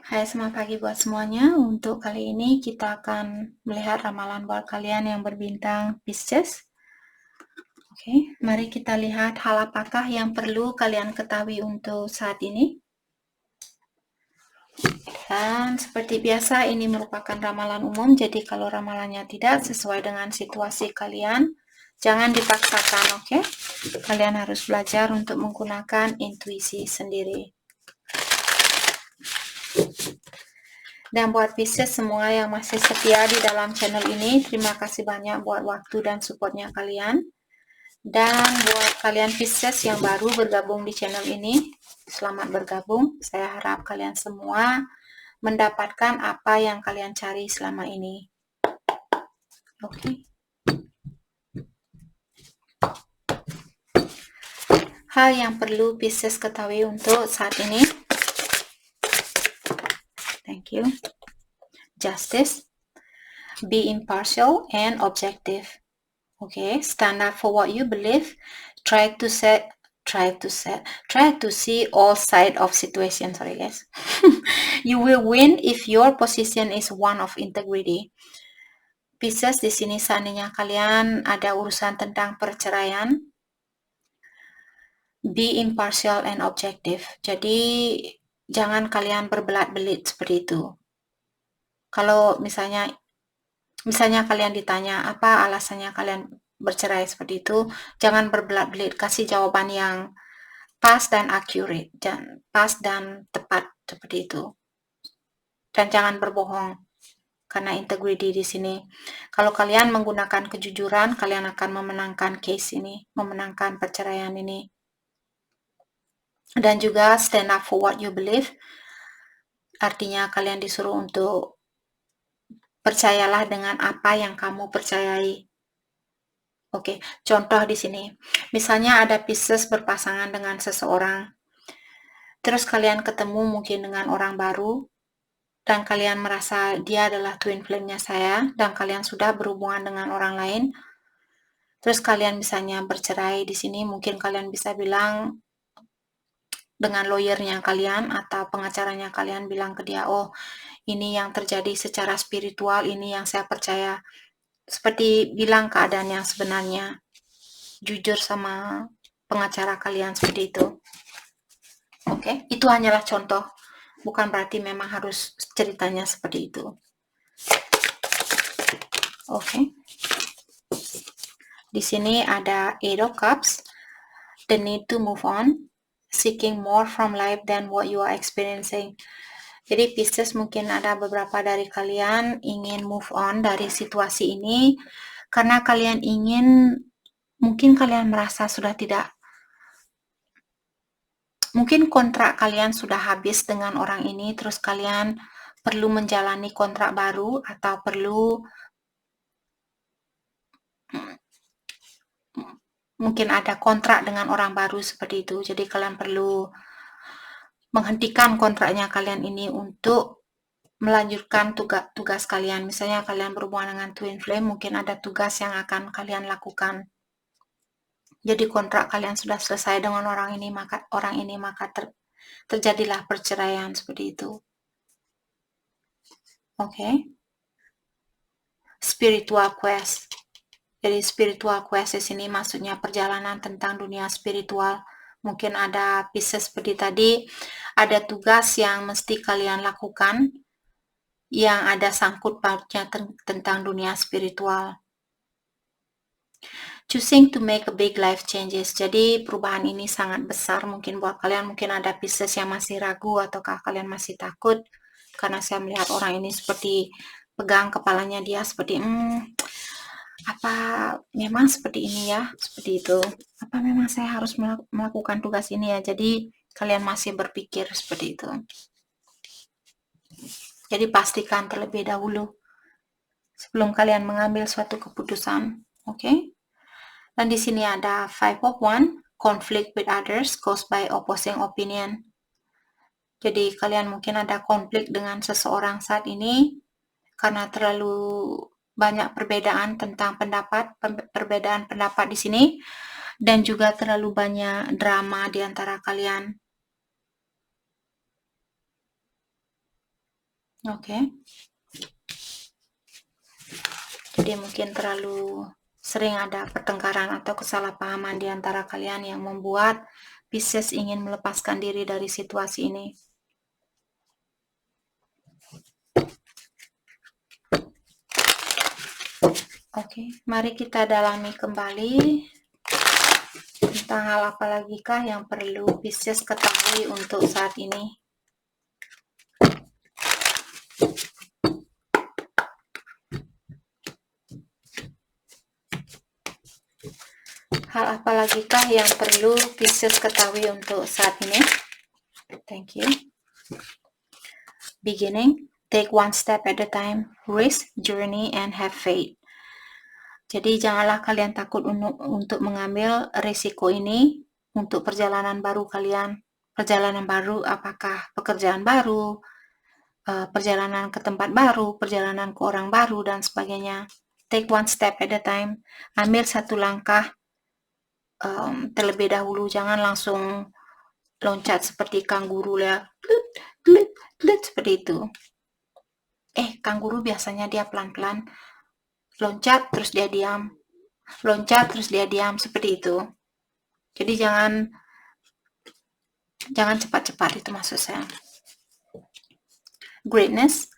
Hai, selamat pagi buat semuanya. Untuk kali ini kita akan melihat ramalan buat kalian yang berbintang Pisces. Oke, mari kita lihat hal apakah yang perlu kalian ketahui untuk saat ini. Dan seperti biasa ini merupakan ramalan umum, jadi kalau ramalannya tidak sesuai dengan situasi kalian, jangan dipaksakan, oke? Kalian harus belajar untuk menggunakan intuisi sendiri. Dan buat Pisces semua yang masih setia di dalam channel ini, terima kasih banyak buat waktu dan supportnya kalian. Dan buat kalian Pisces yang baru bergabung di channel ini, selamat bergabung. Saya harap kalian semua mendapatkan apa yang kalian cari selama ini. Oke. Hal yang perlu Pisces ketahui untuk saat ini. Thank you. Justice. Be impartial and objective. Okay, stand up for what you believe. Try to see all sides of situation. Sorry guys. You will win if your position is one of integrity. Pisces, di sini seandainya kalian ada urusan tentang perceraian, be impartial and objective. Jadi jangan kalian berbelat-belit seperti itu. Kalau misalnya kalian ditanya apa alasannya kalian bercerai seperti itu, jangan berbelat-belit, kasih jawaban yang pas dan accurate, dan pas dan tepat seperti itu. Dan jangan berbohong, karena integrity di sini. Kalau kalian menggunakan kejujuran, kalian akan memenangkan case ini, memenangkan perceraian ini. Dan juga stand up for what you believe. Artinya kalian disuruh untuk percayalah dengan apa yang kamu percayai. Oke, contoh di sini. Misalnya ada Pisces berpasangan dengan seseorang. Terus kalian ketemu mungkin dengan orang baru dan kalian merasa dia adalah twin flame-nya saya dan kalian sudah berhubungan dengan orang lain. Terus kalian misalnya bercerai di sini, mungkin kalian bisa bilang dengan lawyernya kalian atau pengacaranya kalian bilang ke dia, "Oh, ini yang terjadi secara spiritual, ini yang saya percaya." Seperti bilang keadaan yang sebenarnya. Jujur sama pengacara kalian seperti itu. Oke, itu hanyalah contoh. Bukan berarti memang harus ceritanya seperti itu. Oke. Di sini ada Eight of Cups. The need to move on. Seeking more from life than what you are experiencing. Jadi Pisces, mungkin ada beberapa dari kalian ingin move on dari situasi ini karena kalian mungkin kalian merasa sudah tidak, mungkin kontrak kalian sudah habis dengan orang ini, terus kalian perlu menjalani kontrak baru atau perlu mungkin ada kontrak dengan orang baru seperti itu. Jadi kalian perlu menghentikan kontraknya kalian ini untuk melanjutkan tugas kalian. Misalnya kalian berhubungan dengan twin flame, mungkin ada tugas yang akan kalian lakukan. Jadi kontrak kalian sudah selesai dengan orang ini, maka terjadilah perceraian seperti itu. Oke. Spiritual quest. Jadi spiritual quest di sini maksudnya perjalanan tentang dunia spiritual. Mungkin ada Pisces seperti tadi, ada tugas yang mesti kalian lakukan yang ada sangkut pautnya tentang dunia spiritual. Choosing to make a big life changes. Jadi perubahan ini sangat besar mungkin buat kalian. Mungkin ada Pisces yang masih ragu ataukah kalian masih takut. Karena saya melihat orang ini seperti pegang kepalanya dia seperti apa memang seperti ini ya, seperti itu. Apa memang saya harus melakukan tugas ini ya. Jadi kalian masih berpikir seperti itu. Jadi pastikan terlebih dahulu sebelum kalian mengambil suatu keputusan. Oke? Dan di sini ada Five of Wands, conflict with others caused by opposing opinion. Jadi kalian mungkin ada konflik dengan seseorang saat ini karena terlalu banyak perbedaan pendapat di sini, dan juga terlalu banyak drama di antara kalian. Oke. Jadi mungkin terlalu sering ada pertengkaran atau kesalahpahaman di antara kalian yang membuat Pisces ingin melepaskan diri dari situasi ini. Oke, mari kita dalami kembali tentang hal apa lagi kah yang perlu Pisces ketahui untuk saat ini. Hal apa lagi kah yang perlu Pisces ketahui untuk saat ini? Thank you. Beginning, take one step at a time, risk, journey, and have faith. Jadi janganlah kalian takut untuk mengambil risiko ini untuk perjalanan baru kalian. Perjalanan baru apakah pekerjaan baru, perjalanan ke tempat baru, perjalanan ke orang baru, dan sebagainya. Take one step at a time. Ambil satu langkah terlebih dahulu. Jangan langsung loncat seperti kanguru ya. Seperti itu. Kanguru biasanya dia pelan-pelan. Loncat terus dia diam. Loncat terus dia diam. Seperti itu. Jadi jangan cepat-cepat, itu maksud saya. Greatness,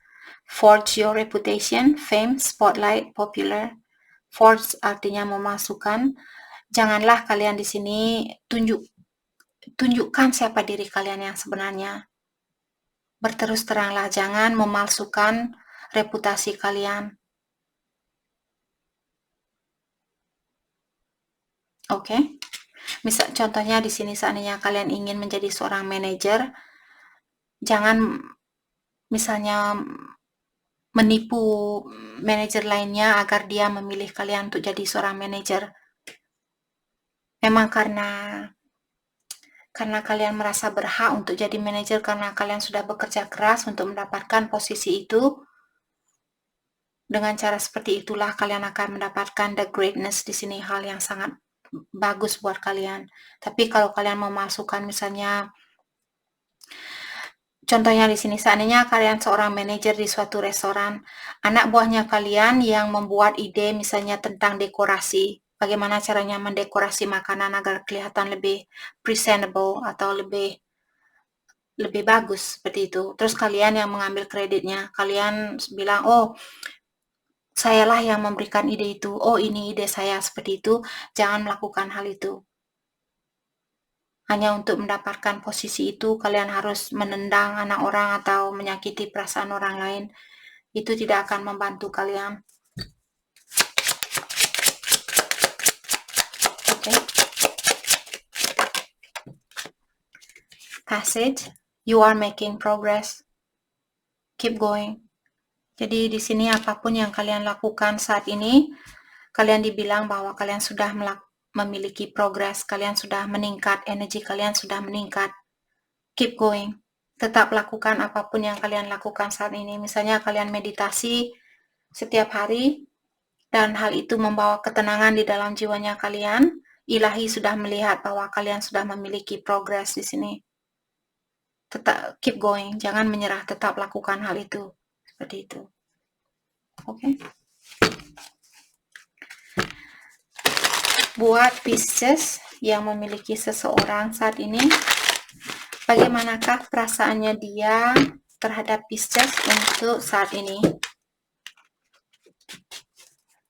forge your reputation, fame, spotlight, popular. Forge artinya memasukkan. Janganlah kalian di sini tunjukkan siapa diri kalian yang sebenarnya. Berterus teranglah, jangan memalsukan reputasi kalian. Oke. Misal contohnya di sini seandainya kalian ingin menjadi seorang manajer, jangan misalnya menipu manajer lainnya agar dia memilih kalian untuk jadi seorang manajer. Memang karena kalian merasa berhak untuk jadi manajer, karena kalian sudah bekerja keras untuk mendapatkan posisi itu. Dengan cara seperti itulah kalian akan mendapatkan the greatness di sini, hal yang sangat bagus buat kalian. Tapi kalau kalian memasukkan misalnya contohnya di sini, seandainya kalian seorang manajer di suatu restoran, anak buahnya kalian yang membuat ide misalnya tentang dekorasi, bagaimana caranya mendekorasi makanan agar kelihatan lebih presentable atau lebih bagus seperti itu. Terus kalian yang mengambil kreditnya, kalian bilang, oh sayalah yang memberikan ide itu, oh ini ide saya, seperti itu. Jangan melakukan hal itu. Hanya untuk mendapatkan posisi itu, kalian harus menendang anak orang atau menyakiti perasaan orang lain. Itu tidak akan membantu kalian. Oke. Passage, you are making progress. Keep going. Jadi di sini apapun yang kalian lakukan saat ini, kalian dibilang bahwa kalian sudah memiliki progres, kalian sudah meningkat, energi kalian sudah meningkat. Keep going. Tetap lakukan apapun yang kalian lakukan saat ini. Misalnya kalian meditasi setiap hari, dan hal itu membawa ketenangan di dalam jiwanya kalian. Ilahi sudah melihat bahwa kalian sudah memiliki progres di sini. Tetap keep going, jangan menyerah, tetap lakukan hal itu. Seperti itu. Oke. Buat Pisces yang memiliki seseorang saat ini, bagaimanakah perasaannya dia terhadap Pisces untuk saat ini?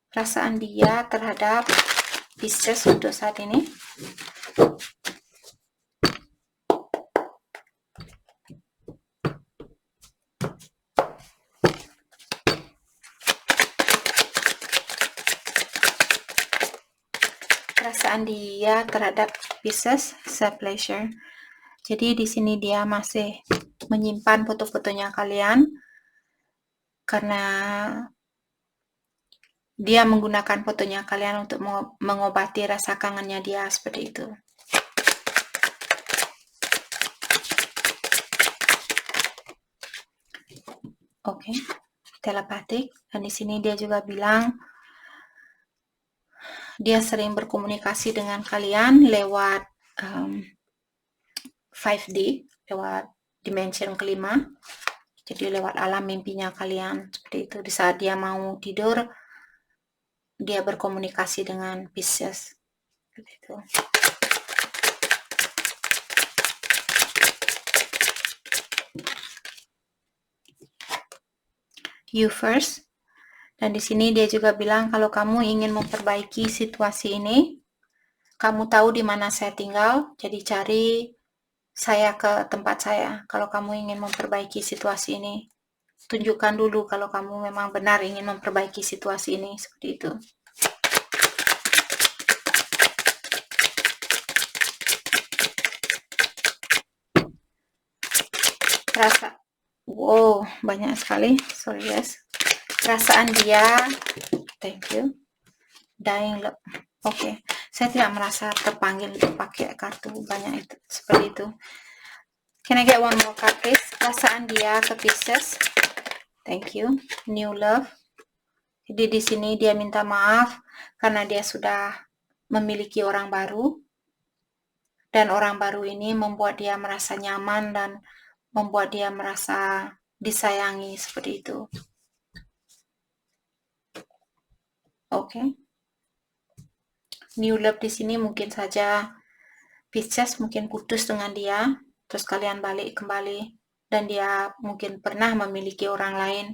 Perasaan dia terhadap Pisces untuk saat ini. Perasaan dia terhadap Pisces, self-pleasure. Jadi di sini dia masih menyimpan foto-fotonya kalian karena dia menggunakan fotonya kalian untuk mengobati rasa kangennya dia, seperti itu. Oke, telepatik. Dan di sini dia juga bilang dia sering berkomunikasi dengan kalian lewat 5D, lewat dimension kelima. Jadi lewat alam mimpinya kalian, seperti itu. Di saat dia mau tidur, dia berkomunikasi dengan Pisces. Seperti itu. You first. Dan di sini dia juga bilang kalau kamu ingin memperbaiki situasi ini, kamu tahu di mana saya tinggal, jadi cari saya ke tempat saya. Kalau kamu ingin memperbaiki situasi ini, tunjukkan dulu kalau kamu memang benar ingin memperbaiki situasi ini, seperti itu. Rasa, wow, banyak sekali, sorry guys. Perasaan dia, thank you, dying love. Oke, saya tidak merasa terpanggil untuk pakai kartu banyak itu, seperti itu. Can I get one more card please? Perasaan dia ke Pisces. Thank you. New love. Jadi di sini dia minta maaf karena dia sudah memiliki orang baru. Dan orang baru ini membuat dia merasa nyaman dan membuat dia merasa disayangi, seperti itu. Oke. New love di sini mungkin saja Pisces mungkin putus dengan dia, terus kalian balik kembali, dan dia mungkin pernah memiliki orang lain,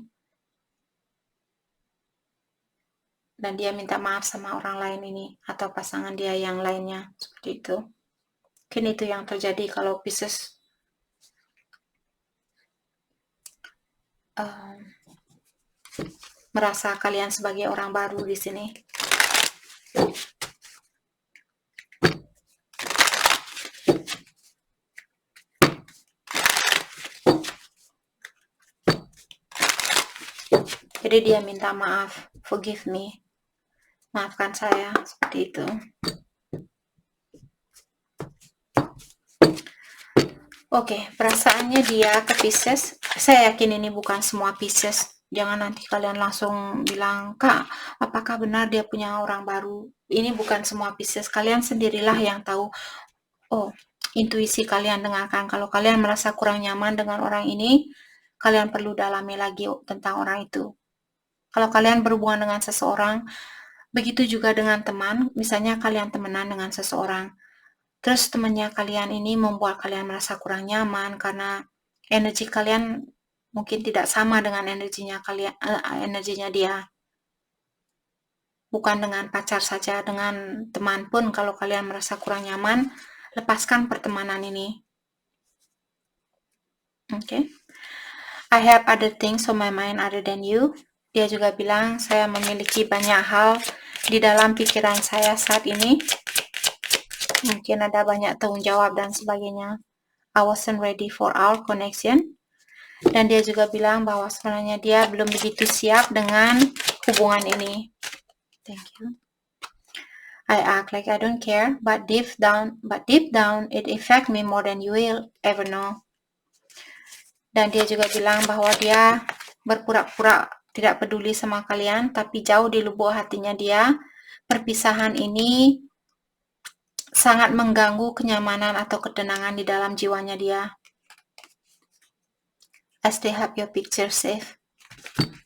dan dia minta maaf sama orang lain ini, atau pasangan dia yang lainnya, seperti itu. Mungkin itu yang terjadi kalau Pisces merasa kalian sebagai orang baru di sini. Jadi dia minta maaf, forgive me, maafkan saya, seperti itu. Oke, perasaannya dia ke Pisces, saya yakin ini bukan semua Pisces. Jangan nanti kalian langsung bilang, Kak, apakah benar dia punya orang baru? Ini bukan semua Pisces, kalian sendirilah yang tahu. Oh, intuisi kalian dengarkan. Kalau kalian merasa kurang nyaman dengan orang ini, kalian perlu dalami lagi tentang orang itu. Kalau kalian berhubungan dengan seseorang, begitu juga dengan teman, misalnya kalian temenan dengan seseorang, terus temannya kalian ini membuat kalian merasa kurang nyaman karena energi kalian mungkin tidak sama dengan energinya dia. Bukan dengan pacar saja, dengan teman pun kalau kalian merasa kurang nyaman, lepaskan pertemanan ini. Okay. I have other things on my mind other than you. Dia juga bilang, saya memiliki banyak hal di dalam pikiran saya saat ini. Mungkin ada banyak tanggung jawab dan sebagainya. I wasn't ready for our connection. Dan dia juga bilang bahwa sebenarnya dia belum begitu siap dengan hubungan ini. Thank you. I act like I don't care, but deep down, it affects me more than you will ever know. Dan dia juga bilang bahwa dia berpura-pura tidak peduli sama kalian, tapi jauh di lubuk hatinya dia, perpisahan ini sangat mengganggu kenyamanan atau ketenangan di dalam jiwanya dia. I still have your picture safe.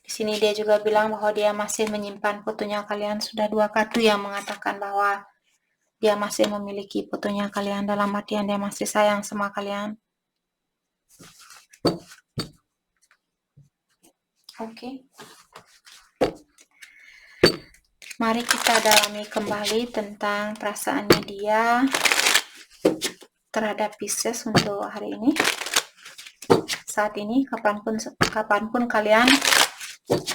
Di sini dia juga bilang bahwa dia masih menyimpan fotonya kalian. Sudah 2 kartu yang mengatakan bahwa dia masih memiliki fotonya kalian, dalam artian dia masih sayang sama kalian. Oke. Mari kita dalami kembali tentang perasaannya dia terhadap Pisces untuk hari ini. Saat ini, kapanpun kalian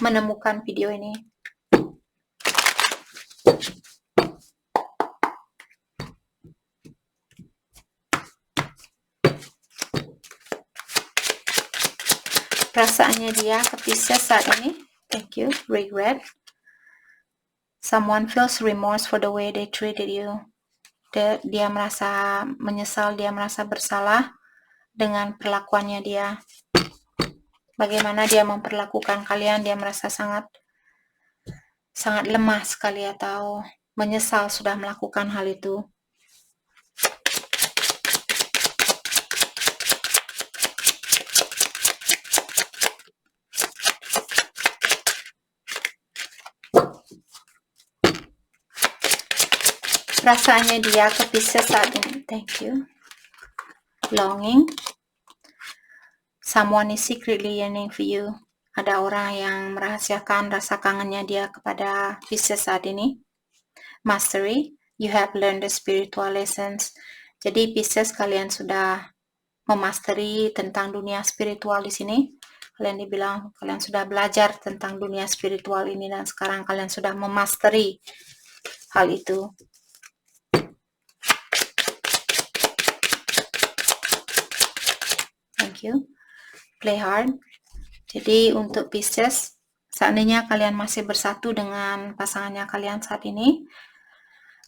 menemukan video ini. Perasaannya dia ke Pisces saat ini. Thank you. Regret. Someone feels remorse for the way they treated you. Dia merasa menyesal, dia merasa bersalah dengan perlakuannya dia. Bagaimana dia memperlakukan kalian, dia merasa sangat lemah sekali atau menyesal sudah melakukan hal itu. perasaannya dia ke Pisces saat ini. Thank you. Longing. Someone is secretly yearning for you. Ada orang yang merahasiakan rasa kangennya dia kepada Pisces saat ini. Mastery. You have learned the spiritual lessons. Jadi Pisces, kalian sudah memasteri tentang dunia spiritual di sini. Kalian dibilang kalian sudah belajar tentang dunia spiritual ini dan sekarang kalian sudah memasteri hal itu. Thank you. Play hard. Jadi untuk Pisces, seandainya kalian masih bersatu dengan pasangannya kalian saat ini,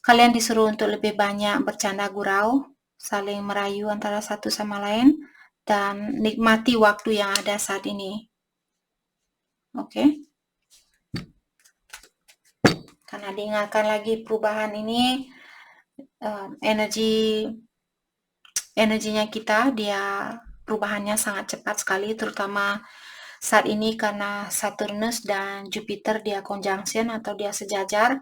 kalian disuruh untuk lebih banyak bercanda gurau, saling merayu antara satu sama lain, dan nikmati waktu yang ada saat ini. Oke? Karena diingatkan lagi perubahan ini, energinya kita, dia perubahannya sangat cepat sekali, terutama saat ini karena Saturnus dan Jupiter dia conjunction atau dia sejajar,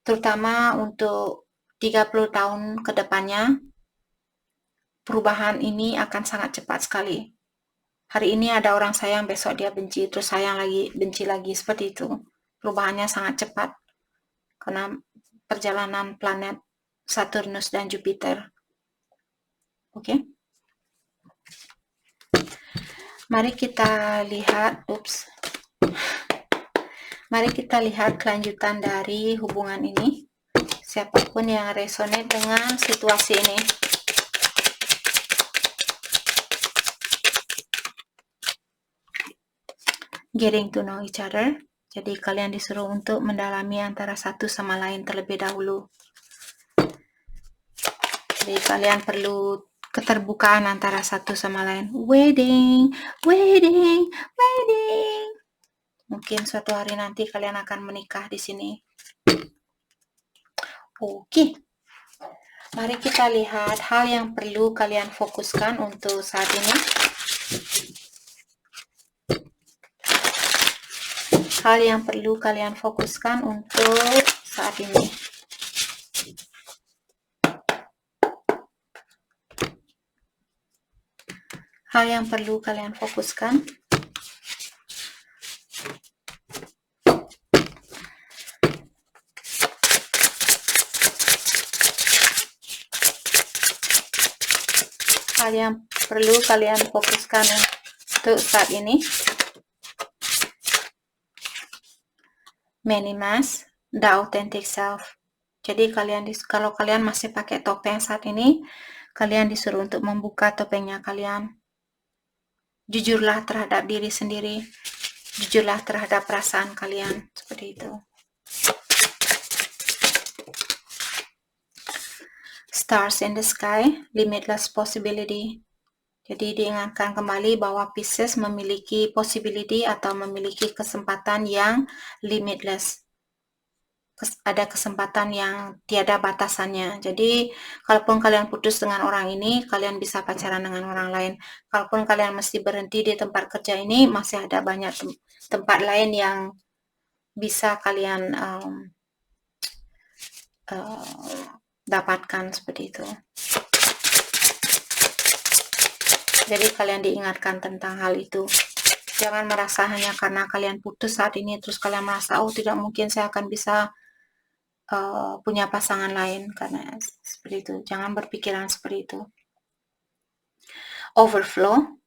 terutama untuk 30 tahun ke depannya, perubahan ini akan sangat cepat sekali. Hari ini ada orang sayang, besok dia benci, terus sayang lagi, benci lagi, seperti itu. Perubahannya sangat cepat karena perjalanan planet Saturnus dan Jupiter. Oke? Mari kita lihat, mari kita lihat kelanjutan dari hubungan ini. Siapapun yang resonate dengan situasi ini. Getting to know each other. Jadi kalian disuruh untuk mendalami antara satu sama lain terlebih dahulu. Jadi kalian perlu keterbukaan antara satu sama lain. Wedding. Mungkin suatu hari nanti kalian akan menikah di sini. Oke. Mari kita lihat hal yang perlu kalian fokuskan untuk saat ini. Hal yang perlu kalian fokuskan untuk saat ini. Hal yang perlu kalian fokuskan. Hal yang perlu kalian fokuskan untuk saat ini. Minimas, the authentic self. Jadi kalau kalian masih pakai topeng saat ini, kalian disuruh untuk membuka topengnya kalian. Jujurlah terhadap diri sendiri. Jujurlah terhadap perasaan kalian. Seperti itu. Stars in the sky, limitless possibility. Jadi diingatkan kembali bahwa Pisces memiliki possibility atau memiliki kesempatan yang limitless. Ada kesempatan yang tiada batasannya. Jadi kalaupun kalian putus dengan orang ini, kalian bisa pacaran dengan orang lain. Kalaupun kalian mesti berhenti di tempat kerja ini, masih ada banyak tempat lain yang bisa kalian dapatkan, seperti itu. Jadi kalian diingatkan tentang hal itu. Jangan merasa hanya karena kalian putus saat ini, terus kalian merasa, oh tidak mungkin saya akan bisa punya pasangan lain, karena seperti itu. Jangan berpikiran seperti itu. Overflow,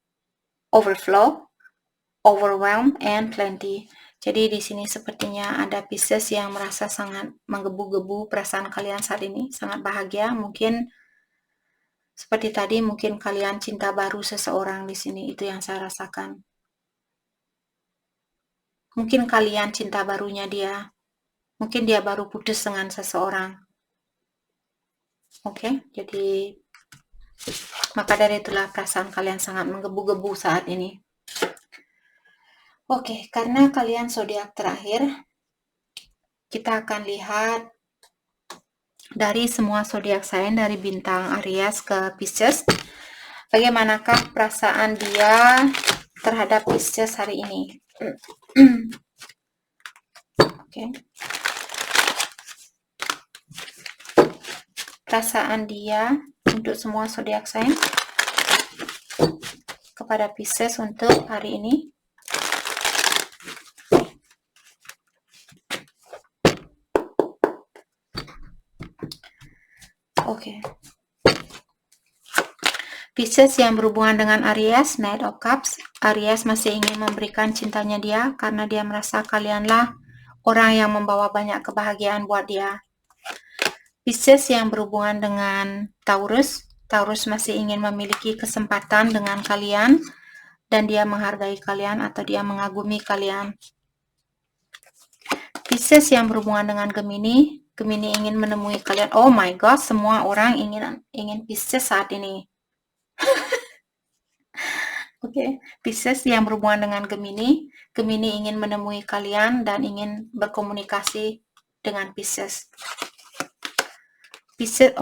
overwhelm, and plenty. Jadi di sini sepertinya ada Pisces yang merasa sangat menggebu-gebu perasaan kalian saat ini, sangat bahagia. Mungkin seperti tadi, mungkin kalian cinta baru seseorang di sini, itu yang saya rasakan. Mungkin kalian cinta barunya dia. Mungkin dia baru putus dengan seseorang. Oke, jadi maka dari itulah perasaan kalian sangat menggebu-gebu saat ini. Oke, karena kalian zodiak terakhir, kita akan lihat dari semua zodiak sign dari bintang Aries ke Pisces, bagaimanakah perasaan dia terhadap Pisces hari ini. Oke. perasaan dia untuk semua zodiak sign kepada Pisces untuk hari ini. Oke. Pisces yang berhubungan dengan Aries, Knight of Cups. Aries masih ingin memberikan cintanya dia karena dia merasa kalianlah orang yang membawa banyak kebahagiaan buat dia. Pisces yang berhubungan dengan Taurus. Taurus masih ingin memiliki kesempatan dengan kalian dan dia menghargai kalian atau dia mengagumi kalian. Pisces yang berhubungan dengan Gemini. Gemini ingin menemui kalian. Oh my god, semua orang ingin Pisces saat ini. Oke, Pisces yang berhubungan dengan Gemini. Gemini ingin menemui kalian dan ingin berkomunikasi dengan Pisces. Pisces,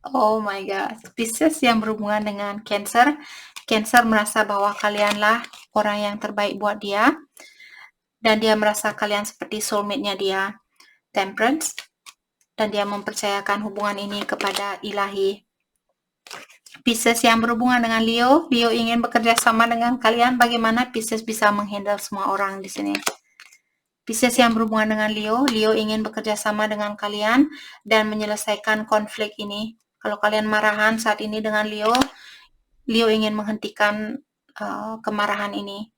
oh my god. Pisces yang berhubungan dengan Cancer. Cancer merasa bahwa kalianlah orang yang terbaik buat dia. Dan dia merasa kalian seperti soulmate-nya dia. Temperance. Dan dia mempercayakan hubungan ini kepada ilahi. Pisces yang berhubungan dengan Leo. Leo ingin bekerja sama dengan kalian. Bagaimana Pisces bisa menghandle semua orang di sini? Pisces yang berhubungan dengan Leo. Leo ingin bekerja sama dengan kalian dan menyelesaikan konflik ini. Kalau kalian marahan saat ini dengan Leo, Leo ingin menghentikan kemarahan ini.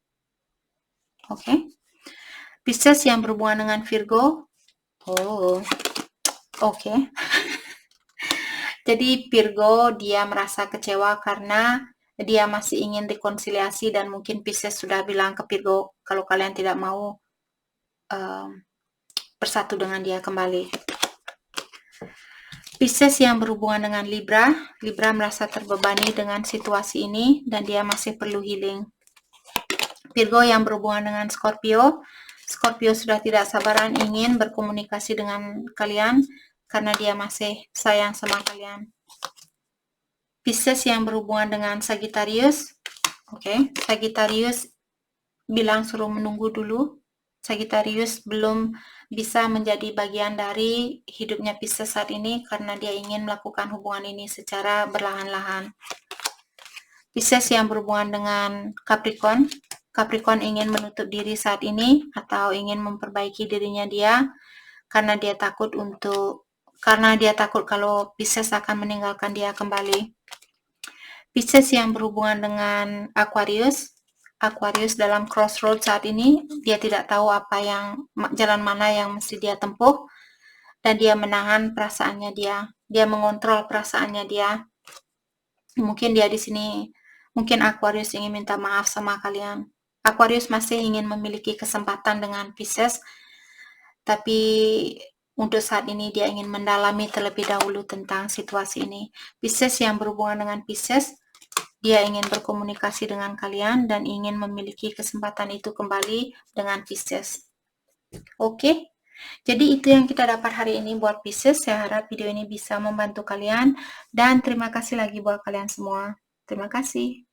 Oke. Pisces yang berhubungan dengan Virgo. Oh, oke. Jadi Virgo dia merasa kecewa karena dia masih ingin rekonsiliasi dan mungkin Pisces sudah bilang ke Virgo kalau kalian tidak mau bersatu dengan dia kembali. Pisces yang berhubungan dengan Libra. Libra merasa terbebani dengan situasi ini dan dia masih perlu healing. Virgo yang berhubungan dengan Scorpio. Scorpio sudah tidak sabaran ingin berkomunikasi dengan kalian karena dia masih sayang sama kalian. Pisces yang berhubungan dengan Sagittarius. Oke, Sagittarius bilang suruh menunggu dulu. Sagittarius belum bisa menjadi bagian dari hidupnya Pisces saat ini karena dia ingin melakukan hubungan ini secara berlahan-lahan. Pisces yang berhubungan dengan Capricorn. Capricorn ingin menutup diri saat ini atau ingin memperbaiki dirinya dia karena dia takut kalau Pisces akan meninggalkan dia kembali. Pisces yang berhubungan dengan Aquarius. Aquarius dalam crossroad saat ini, dia tidak tahu jalan mana yang mesti dia tempuh dan dia menahan perasaannya dia. Dia mengontrol perasaannya dia. Mungkin dia di sini, mungkin Aquarius ingin minta maaf sama kalian. Aquarius masih ingin memiliki kesempatan dengan Pisces, tapi untuk saat ini dia ingin mendalami terlebih dahulu tentang situasi ini. Pisces yang berhubungan dengan Pisces, dia ingin berkomunikasi dengan kalian dan ingin memiliki kesempatan itu kembali dengan Pisces. Oke, jadi itu yang kita dapat hari ini buat Pisces. Saya harap video ini bisa membantu kalian dan terima kasih lagi buat kalian semua. Terima kasih.